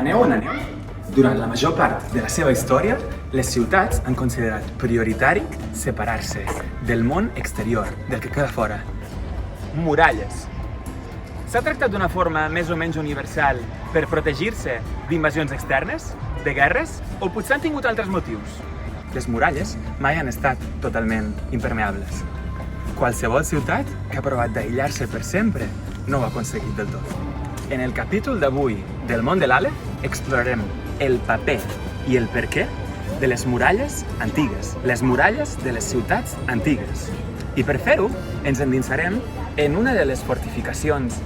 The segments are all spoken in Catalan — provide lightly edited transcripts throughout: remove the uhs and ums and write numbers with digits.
Aneu on aneu, durant la major part de la seva història, les ciutats han considerat prioritari separar-se del món exterior, del que queda fora. Muralles. S'ha tractat d'una forma més o menys universal per protegir-se d'invasions externes, de guerres, o potser han tingut altres motius? Les muralles mai han estat totalment impermeables. Qualsevol ciutat que ha provat d'aïllar-se per sempre no ho ha aconseguit del tot. En el capítol d'avui del món de l'Àleph explorarem el paper i el perquè de les muralles antigues, les muralles de les ciutats antigues. I per fer-ho ens endinsarem en una de les fortificacions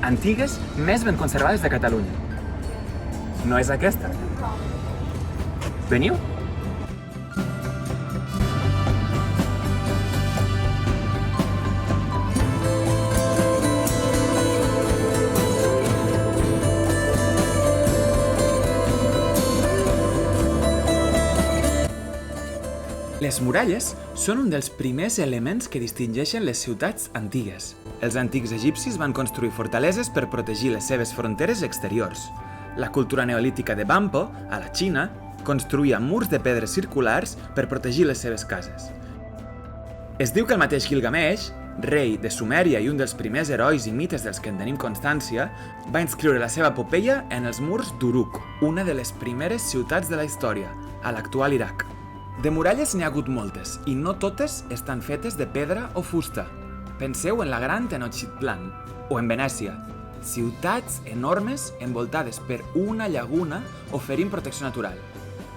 antigues més ben conservades de Catalunya. No és aquesta? Veniu? Les muralles són un dels primers elements que distingeixen les ciutats antigues. Els antics egipcis van construir fortaleses per protegir les seves fronteres exteriors. La cultura neolítica de Bampo, a la Xina, construïa murs de pedres circulars per protegir les seves cases. Es diu que el mateix Gilgamesh, rei de Sumèria i un dels primers herois i mites dels que en tenim constància, va inscriure la seva epopeia en els murs d'Uruk, una de les primeres ciutats de la història, a l'actual Iraq. De muralles n'hi ha hagut moltes, i no totes estan fetes de pedra o fusta. Penseu en la gran Tenochtitlan, o en Venècia, ciutats enormes envoltades per una llaguna oferint protecció natural.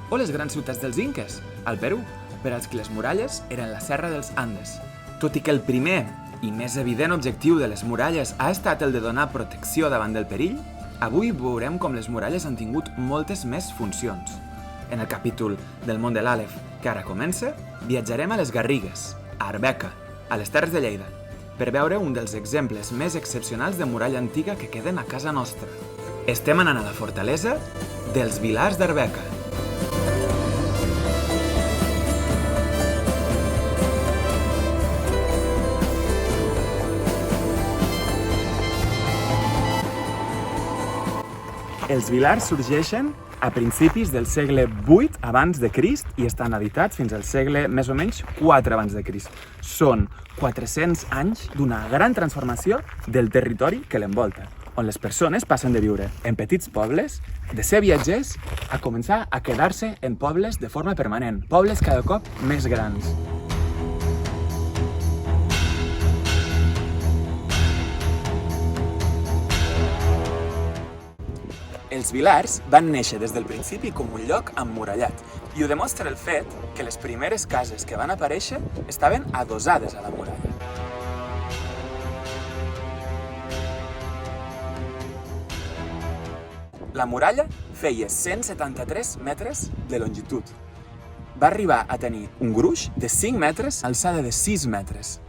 O les grans ciutats dels inques, al Perú, per als que les muralles eren la serra dels Andes. Tot i que el primer i més evident objectiu de les muralles ha estat el de donar protecció davant del perill, avui veurem com les muralles han tingut moltes més funcions. En el capítol del món de l'Àleph, que ara comença, viatjarem a les Garrigues, a Arbeca, a les Terres de Lleida, per veure un dels exemples més excepcionals de muralla antiga que queden a casa nostra. Estem anant a la fortalesa dels Vilars d'Arbeca. Els Vilars sorgeixen a principis del segle VIII abans de Crist i estan habitats fins al segle més o menys 4 abans de Crist. Són 400 anys d'una gran transformació del territori que l'envolta, on les persones passen de viure en petits pobles, de ser viatgers, a començar a quedar-se en pobles de forma permanent, pobles cada cop més grans. Els Vilars van néixer des del principi com un lloc emmurallat i ho demostra el fet que les primeres cases que van aparèixer estaven adossades a la muralla. La muralla feia 173 metres de longitud. Va arribar a tenir un gruix de 5 metres, alçada de 6 metres.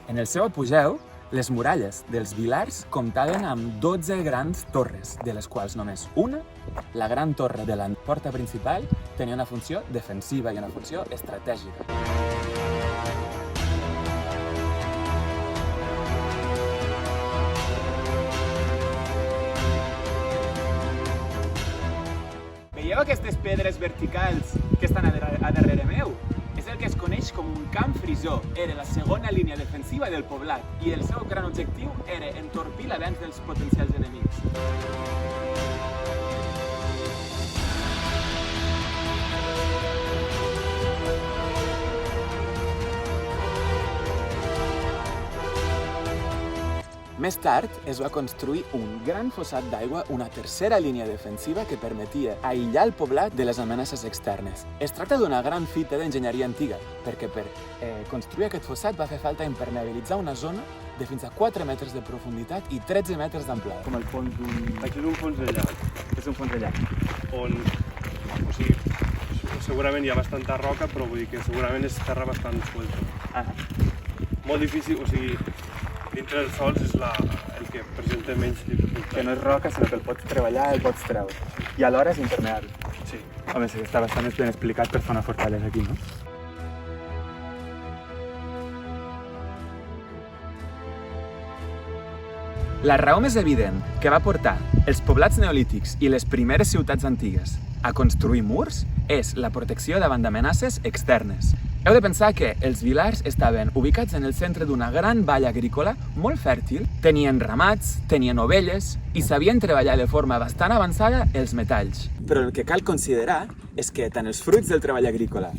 En el seu apogeu, les muralles dels Vilars comptaven amb 12 grans torres, de les quals només una, la gran torre de la porta principal, tenia una funció defensiva i una funció estratègica. Veieu aquestes pedres verticals que estan a darrere meu? És el que es coneix com un camp frisó. Era la segona línia defensiva del poblat i el seu gran objectiu era entorpir l'avenç dels potencials enemics. Més tard es va construir un gran fossat d'aigua, una tercera línia defensiva que permetia aïllar el poblat de les amenaces externes. Es tracta d'una gran fita d'enginyeria antiga, perquè per construir aquest fossat va fer falta impermeabilitzar una zona de fins a 4 metres de profunditat i 13 metres d'amplada. Com el fons d'un... Aquí és un fons de llac. És un fons de llac. On, o sigui, segurament hi ha bastanta roca, però vull dir que segurament és terra bastant suelta. Molt difícil, o sigui, dintre dels sols és el que presenta menys dificultat. Que no és roca, sinó que el pots treballar, el pots treure. I alhora és impermeable. Sí. Home, sí, està bastant ben explicat per fer una fortalesa aquí, no? La raó més evident que va portar els poblats neolítics i les primeres ciutats antigues a construir murs és la protecció davant d'amenaces externes. Heu de pensar que els vilars estaven ubicats en el centre d'una gran vall agrícola molt fèrtil, tenien ramats, tenien ovelles i sabien treballar de forma bastant avançada els metalls. Però el que cal considerar és que tant els fruits del treball agrícola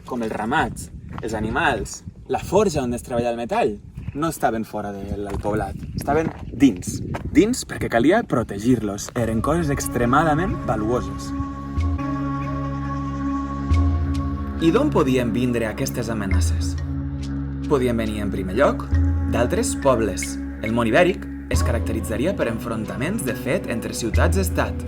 com els ramats, els animals, la forja on es treballa el metall, no estaven fora del poblat, estaven dins. Dins perquè calia protegir-los, eren coses extremadament valuoses. I d'on podien vindre aquestes amenaces? Podien venir en primer lloc d'altres pobles. El món ibèric es caracteritzaria per enfrontaments de fet entre ciutats-estat.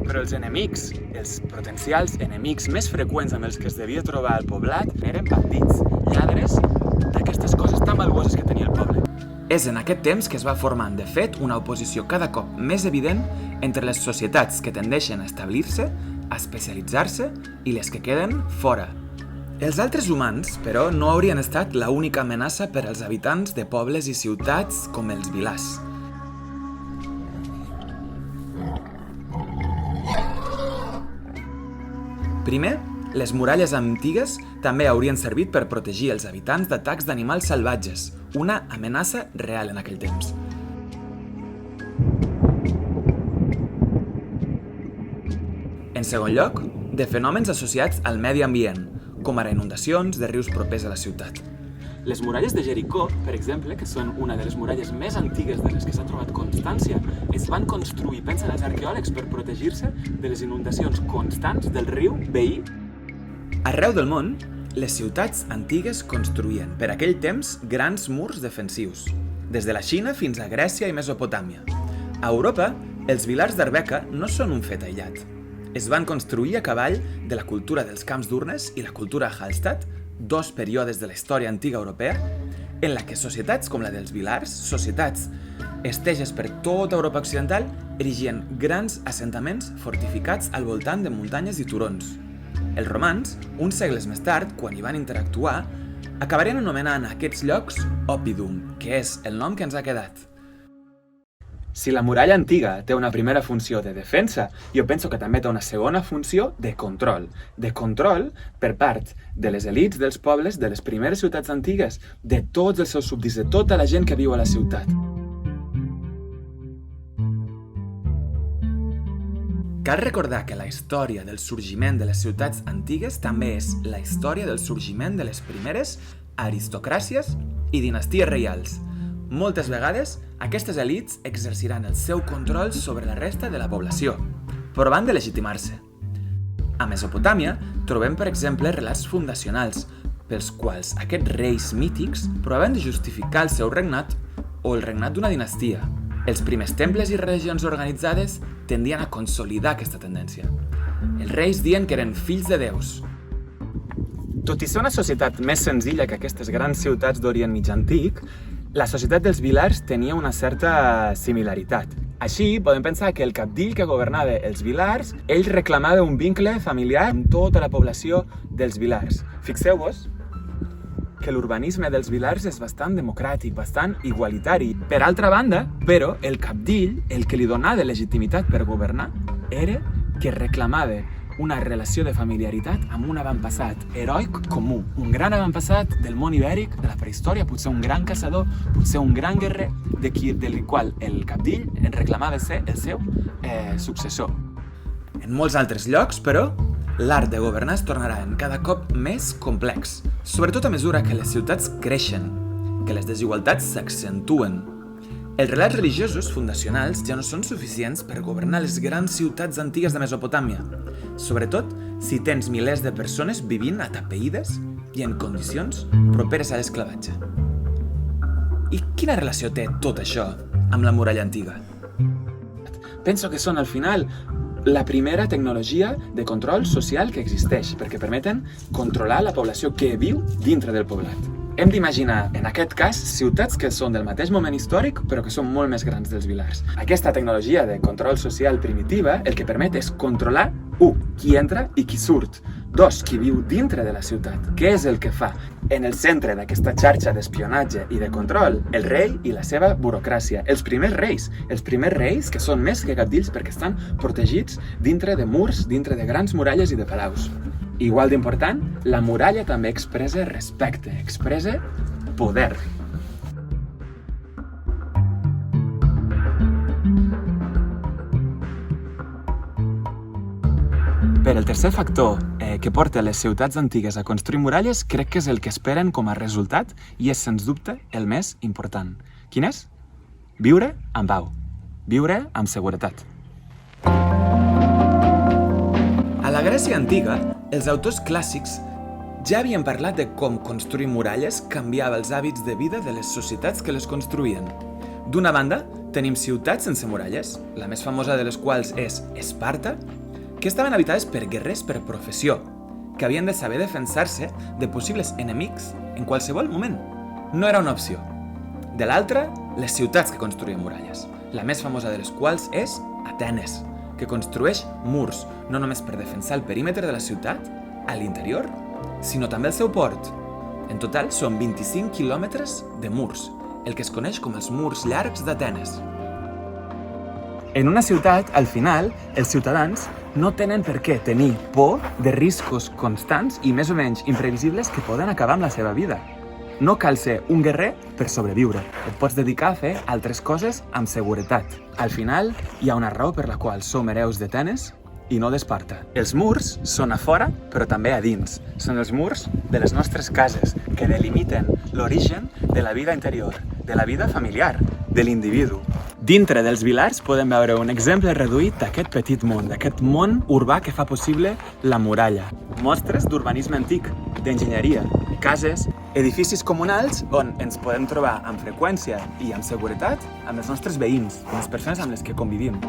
Però els enemics, els potencials enemics més freqüents amb els que es devia trobar el poblat eren bandits, lladres d'aquestes coses tan valuoses que tenia el poble. És en aquest temps que es va formant, de fet, una oposició cada cop més evident entre les societats que tendeixen a establir-se, a especialitzar-se i les que queden fora. Els altres humans, però, no haurien estat l'única amenaça per als habitants de pobles i ciutats com els vilars. Primer, les muralles antigues també haurien servit per protegir els habitants d'atacs d'animals salvatges, una amenaça real en aquell temps. En segon lloc, de fenòmens associats al medi ambient, com ara inundacions de rius propers a la ciutat. Les muralles de Jericó, per exemple, que són una de les muralles més antigues de les que s'ha trobat constància, es van construir, pensen els arqueòlegs, per protegir-se de les inundacions constants del riu veí. Arreu del món, les ciutats antigues construïen, per aquell temps, grans murs defensius, des de la Xina fins a Grècia i Mesopotàmia. A Europa, els vilars d'Arbeca no són un fet aïllat. Es van construir a cavall de la cultura dels camps d'urnes i la cultura Hallstatt, dos períodes de la història antiga europea, en la que societats com la dels vilars, societats esteses per tota Europa occidental, erigien grans assentaments fortificats al voltant de muntanyes i turons. Els romans, uns segles més tard, quan hi van interactuar, acabarien anomenant aquests llocs oppidum, que és el nom que ens ha quedat. Si la muralla antiga té una primera funció de defensa, jo penso que també té una segona funció de control. De control per part de les elits dels pobles, de les primeres ciutats antigues, de tots els seus súbdits, de tota la gent que viu a la ciutat. Cal recordar que la història del sorgiment de les ciutats antigues també és la història del sorgiment de les primeres aristocràcies i dinasties reials. Moltes vegades, aquestes elits exerciran el seu control sobre la resta de la població, provant de legitimar-se. A Mesopotàmia trobem, per exemple, relats fundacionals, pels quals aquests reis mítics provaven de justificar el seu regnat o el regnat d'una dinastia. Els primers temples i religions organitzades tendien a consolidar aquesta tendència. Els reis diuen que eren fills de déus. Tot i ser una societat més senzilla que aquestes grans ciutats d'Orient Mig Antic, la societat dels vilars tenia una certa similaritat. Així, podem pensar que el cabdill que governava els vilars, ell reclamava un vincle familiar amb tota la població dels vilars. Fixeu-vos que l'urbanisme dels vilars és bastant democràtic, bastant igualitari. Per altra banda, però, el cabdill, el que li donava legitimitat per governar, era que reclamava una relació de familiaritat amb un avantpassat heroic comú. Un gran avantpassat del món ibèric, de la prehistòria, potser un gran caçador, potser un gran guerrer, del qual el cabdill en reclamava ser el seu successor. En molts altres llocs, però, l'art de governar es tornarà cada cop més complex, sobretot a mesura que les ciutats creixen, que les desigualtats s'accentuen. Els relats religiosos fundacionals ja no són suficients per governar les grans ciutats antigues de Mesopotàmia, sobretot si tens milers de persones vivint atapeïdes i en condicions properes a l'esclavatge. I quina relació té tot això amb la muralla antiga? Penso que són, al final, la primera tecnologia de control social que existeix, perquè permeten controlar la població que viu dintre del poblat. Hem d'imaginar, en aquest cas, ciutats que són del mateix moment històric, però que són molt més grans dels vilars. Aquesta tecnologia de control social primitiva el que permet és controlar, qui entra i qui surt. 2, qui viu dintre de la ciutat. Què és el que fa? En el centre d'aquesta xarxa d'espionatge i de control, el rei i la seva burocràcia. Els primers reis que són més que cabdills perquè estan protegits dintre de murs, dintre de grans muralles i de palaus. Igual d'important, la muralla també expressa respecte, expressa poder. Per el tercer factor que porta les ciutats antigues a construir muralles, crec que és el que esperen com a resultat i és, sens dubte, el més important. Quin és? Viure en pau. Viure amb seguretat. A la Grècia antiga, els autors clàssics ja havien parlat de com construir muralles canviava els hàbits de vida de les societats que les construïen. D'una banda, tenim ciutats sense muralles, la més famosa de les quals és Esparta, que estaven habitades per guerrers per professió, que havien de saber defensar-se de possibles enemics en qualsevol moment. No era una opció. De l'altra, les ciutats que construïen muralles, la més famosa de les quals és Atenes, que construeix murs, no només per defensar el perímetre de la ciutat, a l'interior, sinó també el seu port. En total, són 25 quilòmetres de murs, el que es coneix com els murs llargs d'Atenes. En una ciutat, al final, els ciutadans no tenen per què tenir por de riscos constants i més o menys imprevisibles que poden acabar amb la seva vida. No cal ser un guerrer per sobreviure. Et pots dedicar a fer altres coses amb seguretat. Al final, hi ha una raó per la qual som hereus d'Atenes i no d'Esparta. Els murs són a fora, però també a dins. Són els murs de les nostres cases, que delimiten l'origen de la vida interior, de la vida familiar, de l'individu. Dintre dels vilars podem veure un exemple reduït d'aquest petit món, d'aquest món urbà que fa possible la muralla. Mostres d'urbanisme antic, d'enginyeria, cases, edificis comunals on ens podem trobar amb freqüència i amb seguretat amb els nostres veïns, amb les persones amb les que convivim.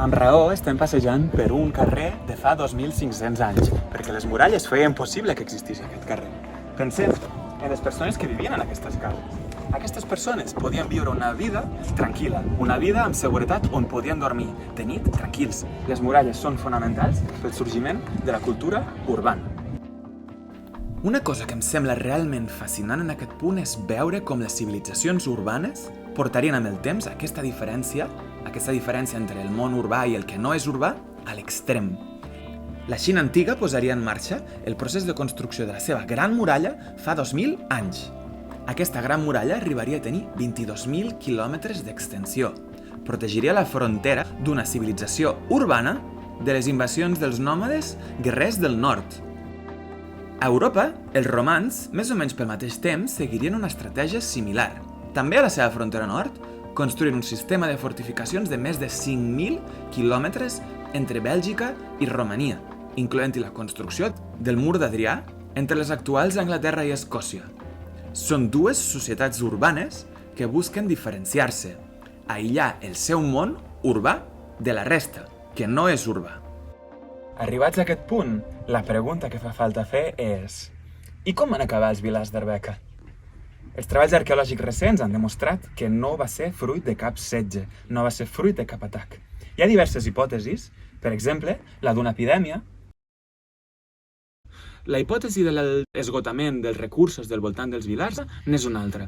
Amb raó estem passejant per un carrer de fa 2.500 anys, perquè les muralles feien possible que existís aquest carrer. Pensem en les persones que vivien en aquestes cases. Aquestes persones podien viure una vida tranquil·la, una vida amb seguretat on podien dormir de nit tranquils. Les muralles són fonamentals pel sorgiment de la cultura urbana. Una cosa que em sembla realment fascinant en aquest punt és veure com les civilitzacions urbanes portarien amb el temps aquesta diferència entre el món urbà i el que no és urbà a l'extrem. La Xina antiga posaria en marxa el procés de construcció de la seva gran muralla fa 2.000 anys. Aquesta gran muralla arribaria a tenir 22.000 quilòmetres d'extensió. Protegiria la frontera d'una civilització urbana de les invasions dels nòmades guerrers del nord. A Europa, els romans, més o menys pel mateix temps, seguirien una estratègia similar. També a la seva frontera nord, construint un sistema de fortificacions de més de 5.000 quilòmetres entre Bèlgica i Romania, incloent-hi la construcció del mur d'Adrià entre les actuals Anglaterra i Escòcia. Són dues societats urbanes que busquen diferenciar-se, aïllar el seu món urbà de la resta, que no és urbà. Arribats a aquest punt, la pregunta que fa falta fer és: i com van acabar els vilars d'Arbeca? Els treballs arqueològics recents han demostrat que no va ser fruit de cap setge, no va ser fruit de cap atac. Hi ha diverses hipòtesis, per exemple, la d'una epidèmia. La hipòtesi de l'esgotament dels recursos del voltant dels vilars n'és una altra.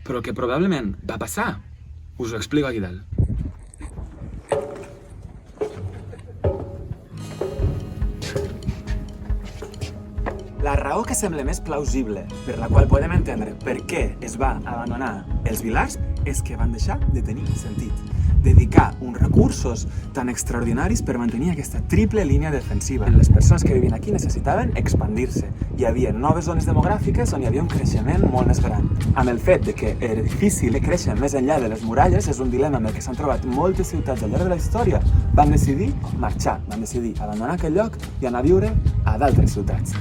Però el que probablement va passar, us ho explico aquí dalt. La raó que sembla més plausible, per la qual podem entendre per què es va abandonar els vilars, és que van deixar de tenir sentit. Dedicar uns recursos tan extraordinaris per mantenir aquesta triple línia defensiva. Les persones que vivien aquí necessitaven expandir-se. Hi havia noves zones demogràfiques on hi havia un creixement molt més gran. Amb el fet de que era difícil créixer més enllà de les muralles, és un dilema amb el que s'han trobat moltes ciutats al llarg de la història, van decidir marxar, van decidir abandonar aquell lloc i anar a viure a d'altres ciutats.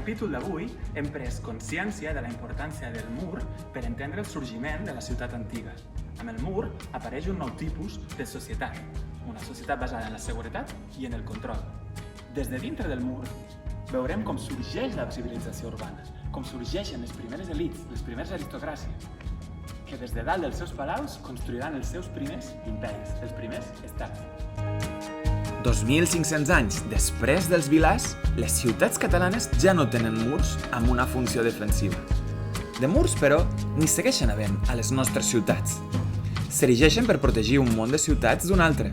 capítol d'avui hem pres consciència de la importància del mur per entendre el sorgiment de la ciutat antiga. Amb el mur apareix un nou tipus de societat, una societat basada en la seguretat i en el control. Des de dintre del mur veurem com sorgeix la civilització urbana, com sorgeixen les primeres elites, les primeres aristocràcies, que des de dalt dels seus palaus construiran els seus primers imperis, els primers estats. 2.500 anys després dels vilars, les ciutats catalanes ja no tenen murs amb una funció defensiva. De murs, però, n'hi segueixen havent a les nostres ciutats. S'erigeixen per protegir un món de ciutats d'un altre.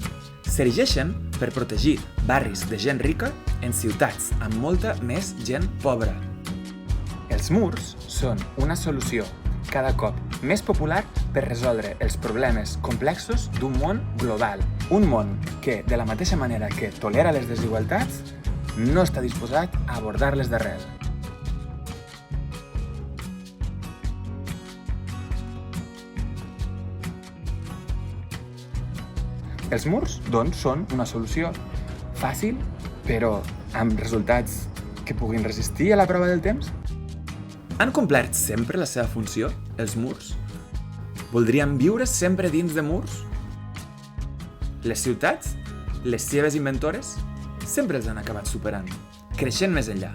S'erigeixen per protegir barris de gent rica en ciutats amb molta més gent pobra. Els murs són una solució cada cop més popular per resoldre els problemes complexos d'un món global. Un món que, de la mateixa manera que tolera les desigualtats, no està disposat a abordar-les d'arrel. Els murs, doncs, són una solució fàcil, però amb resultats que puguin resistir a la prova del temps? Han complert sempre la seva funció, els murs? Voldrien viure sempre dins de murs? Les ciutats, les seves inventores, sempre els han acabat superant, creixent més enllà.